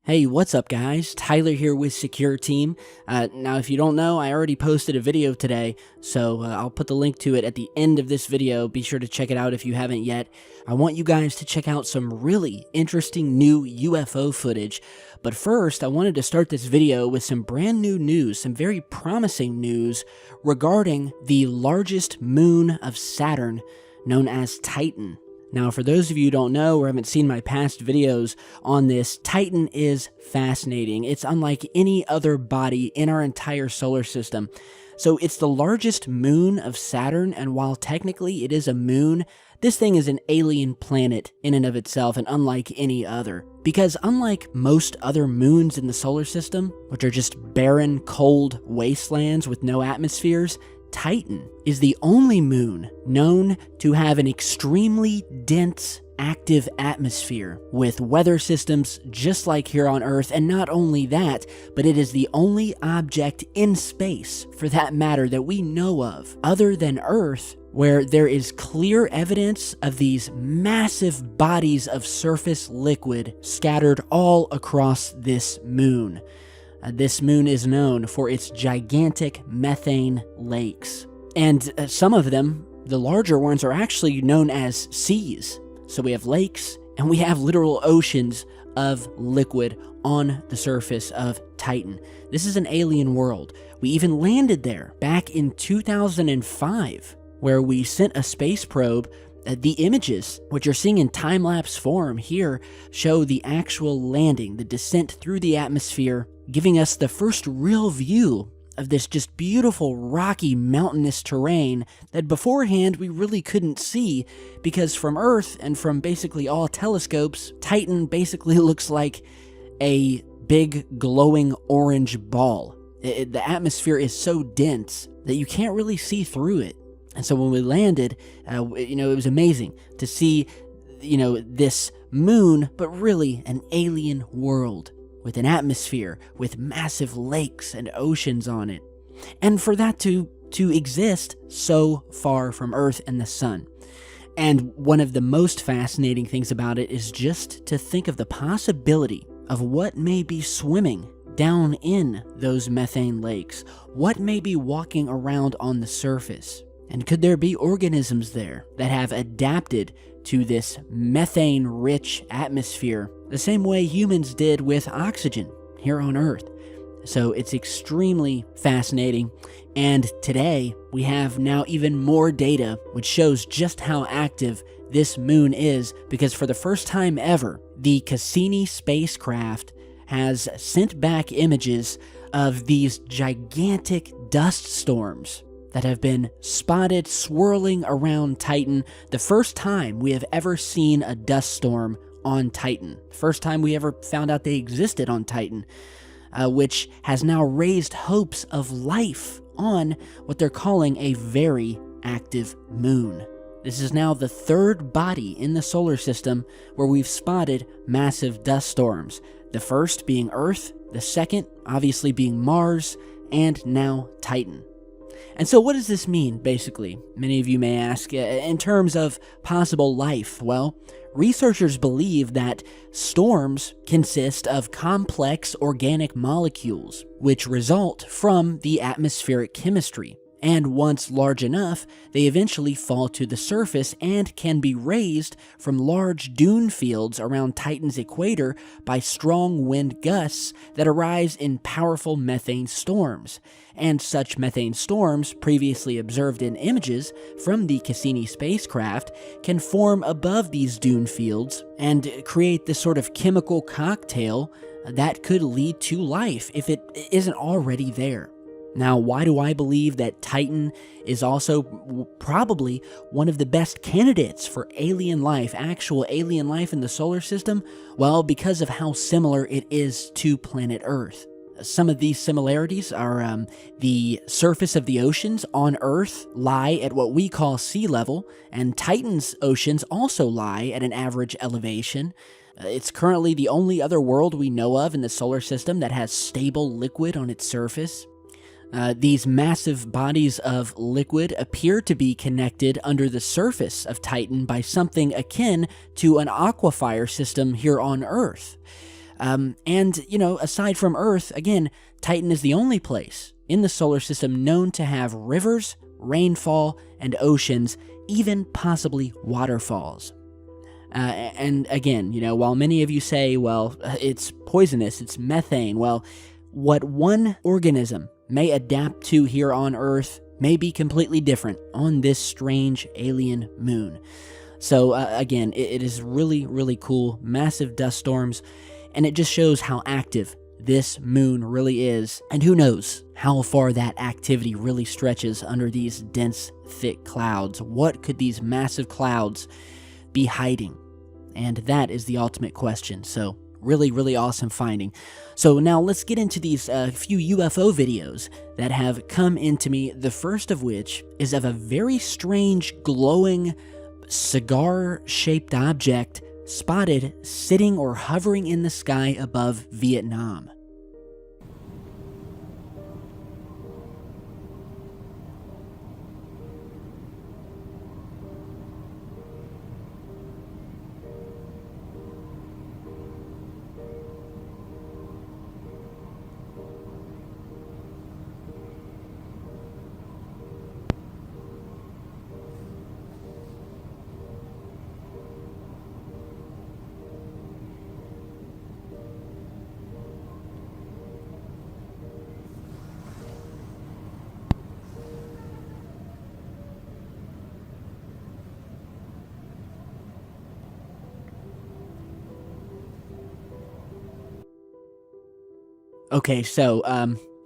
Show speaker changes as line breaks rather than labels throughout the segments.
Hey, what's up guys? Tyler here with Secure Team. Now if you don't know, I already posted a video today, so I'll put the link to it at the end of this video. Be sure to check it out if you haven't yet. I want you guys to check out some really interesting new UFO footage. But first, I wanted to start this video with some brand new news, some very promising news regarding the largest moon of Saturn, known as Titan. Now, for those of you who don't know or haven't seen my past videos on this, Titan is fascinating. It's unlike any other body in our entire solar system. So it's the largest moon of Saturn, and while technically it is a moon, this thing is an alien planet in and of itself and unlike any other. Because unlike most other moons in the solar system, which are just barren, cold wastelands with no atmospheres, Titan is the only moon known to have an extremely dense, active atmosphere with weather systems just like here on Earth, and not only that, but it is the only object in space, for that matter, that we know of, other than Earth, where there is clear evidence of these massive bodies of surface liquid scattered all across this moon. This moon is known for its gigantic methane lakes. And some of them, the larger ones, are actually known as seas. So we have lakes and we have literal oceans of liquid on the surface of Titan. This is an alien world. We even landed there back in 2005, where we sent a space probe. The images, which you're seeing in time-lapse form here, show the actual landing, the descent through the atmosphere, giving us the first real view of this just beautiful, rocky, mountainous terrain that beforehand we really couldn't see, because from Earth and from basically all telescopes, Titan basically looks like a big glowing orange ball. The atmosphere is so dense that you can't really see through it. And so when we landed, it was amazing to see, this moon, but really an alien world with an atmosphere, with massive lakes and oceans on it. And for that to exist so far from Earth and the sun. And one of the most fascinating things about it is just to think of the possibility of what may be swimming down in those methane lakes, what may be walking around on the surface. And could there be organisms there that have adapted to this methane-rich atmosphere the same way humans did with oxygen here on Earth? So it's extremely fascinating, and today we have now even more data which shows just how active this moon is, because for the first time ever, the Cassini spacecraft has sent back images of these gigantic dust storms that have been spotted swirling around Titan. The first time we have ever seen a dust storm on Titan. First time we ever found out they existed on Titan, which has now raised hopes of life on what they're calling a very active moon. This is now the third body in the solar system where we've spotted massive dust storms. The first being Earth, the second obviously being Mars, and now Titan. And so what does this mean, basically? Many of you may ask, in terms of possible life. Well, researchers believe that storms consist of complex organic molecules, which result from the atmospheric chemistry. And once large enough, they eventually fall to the surface and can be raised from large dune fields around Titan's equator by strong wind gusts that arise in powerful methane storms. And such methane storms, previously observed in images from the Cassini spacecraft, can form above these dune fields and create this sort of chemical cocktail that could lead to life if it isn't already there. Now, why do I believe that Titan is also probably one of the best candidates for alien life, actual alien life in the solar system? Well, because of how similar it is to planet Earth. Some of these similarities are the surface of the oceans on Earth lie at what we call sea level, and Titan's oceans also lie at an average elevation. It's currently the only other world we know of in the solar system that has stable liquid on its surface. These massive bodies of liquid appear to be connected under the surface of Titan by something akin to an aquifer system here on Earth. And, you know, aside from Earth, again, Titan is the only place in the solar system known to have rivers, rainfall, and oceans, even possibly waterfalls. And again, you know, while many of you say, well, it's poisonous, it's methane, well, what one organism may adapt to here on Earth may be completely different on this strange alien moon. So again, it is really, really cool, massive dust storms, and it just shows how active this moon really is, and who knows how far that activity really stretches under these dense, thick clouds. What could these massive clouds be hiding? And that is the ultimate question. So really, really awesome finding. So now let's get into these few UFO videos that have come into me, the first of which is of a very strange, glowing, cigar-shaped object spotted sitting or hovering in the sky above Vietnam. Okay, so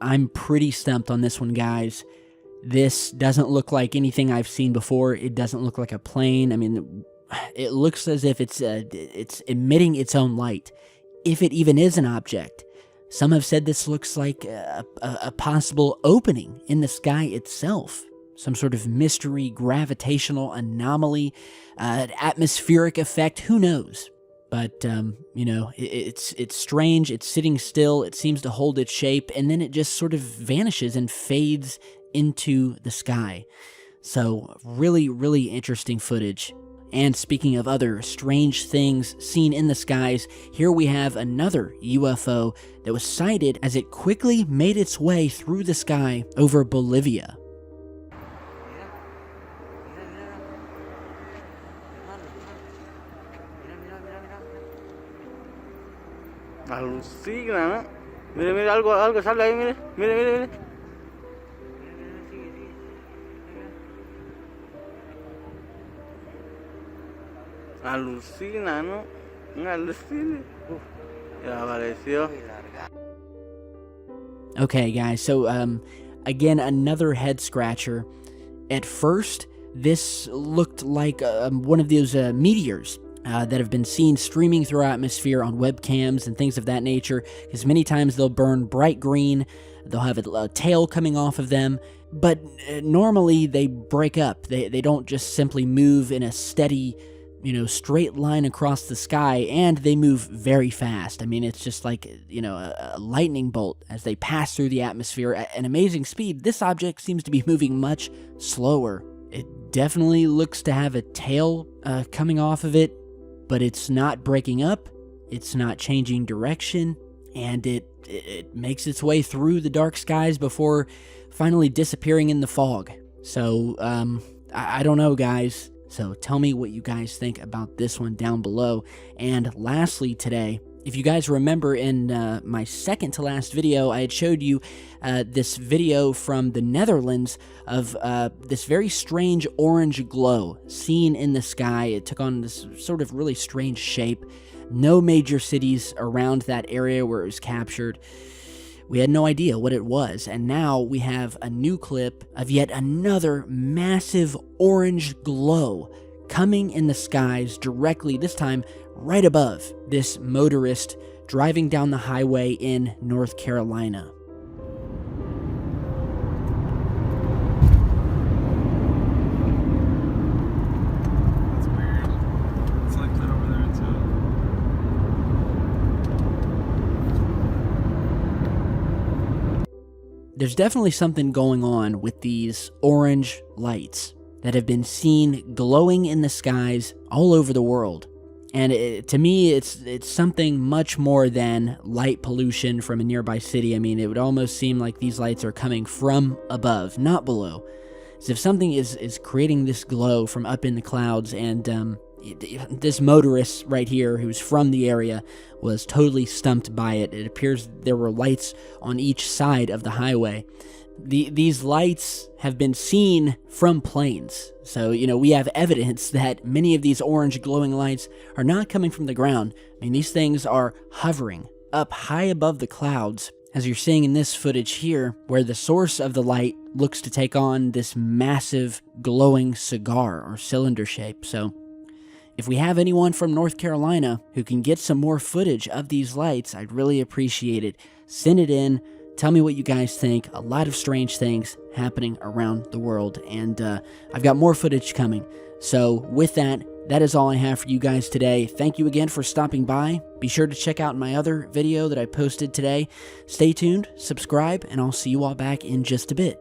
I'm pretty stumped on this one, guys. This doesn't look like anything I've seen before. It doesn't look like a plane. I mean, it looks as if it's emitting its own light, if it even is an object. Some have said this looks like a possible opening in the sky itself, some sort of mystery, gravitational anomaly, atmospheric effect. Who knows? But, you know, it's strange, it's sitting still, it seems to hold its shape, and then it just sort of vanishes and fades into the sky. So, really, really interesting footage. And speaking of other strange things seen in the skies, here we have another UFO that was sighted as it quickly made its way through the sky over Bolivia.
Alucina, ¿no? Mire, mire, algo sale ahí, mire, mire, mire, mire. Alucina, ¿no? Alucina. Ya apareció.
Okay, guys, so, again, another head scratcher. At first, this looked like one of those meteors that have been seen streaming through our atmosphere on webcams and things of that nature, because many times they'll burn bright green, they'll have a tail coming off of them, but normally they break up. They don't just simply move in a steady, you know, straight line across the sky, and they move very fast. I mean, it's just like, you know, a lightning bolt as they pass through the atmosphere at an amazing speed. This object seems to be moving much slower. It definitely looks to have a tail coming off of it, but it's not breaking up, it's not changing direction, and it makes its way through the dark skies before finally disappearing in the fog. So, I don't know, guys. So tell me what you guys think about this one down below. And lastly today, if you guys remember in my second to last video, I had showed you this video from the Netherlands of this very strange orange glow seen in the sky. It took on this sort of really strange shape. No major cities around that area where it was captured. We had no idea what it was, and now we have a new clip of yet another massive orange glow coming in the skies directly, this time right above this motorist driving down the highway in North Carolina.
That's weird. It's like that over there too.
There's definitely something going on with these orange lights that have been seen glowing in the skies all over the world. And to me, it's something much more than light pollution from a nearby city. I mean, it would almost seem like these lights are coming from above, not below. As if something is creating this glow from up in the clouds, and this motorist right here, who's from the area, was totally stumped by it. It appears there were lights on each side of the highway. These lights have been seen from planes. So, we have evidence that many of these orange glowing lights are not coming from the ground. I mean, these things are hovering up high above the clouds, as you're seeing in this footage here, where the source of the light looks to take on this massive glowing cigar or cylinder shape. So, if we have anyone from North Carolina who can get some more footage of these lights, I'd really appreciate it. Send it in. Tell me what you guys think. A lot of strange things happening around the world, and I've got more footage coming. So with that is all I have for you guys today. Thank you again for stopping by. Be sure to check out my other video that I posted today. Stay tuned, subscribe, and I'll see you all back in just a bit.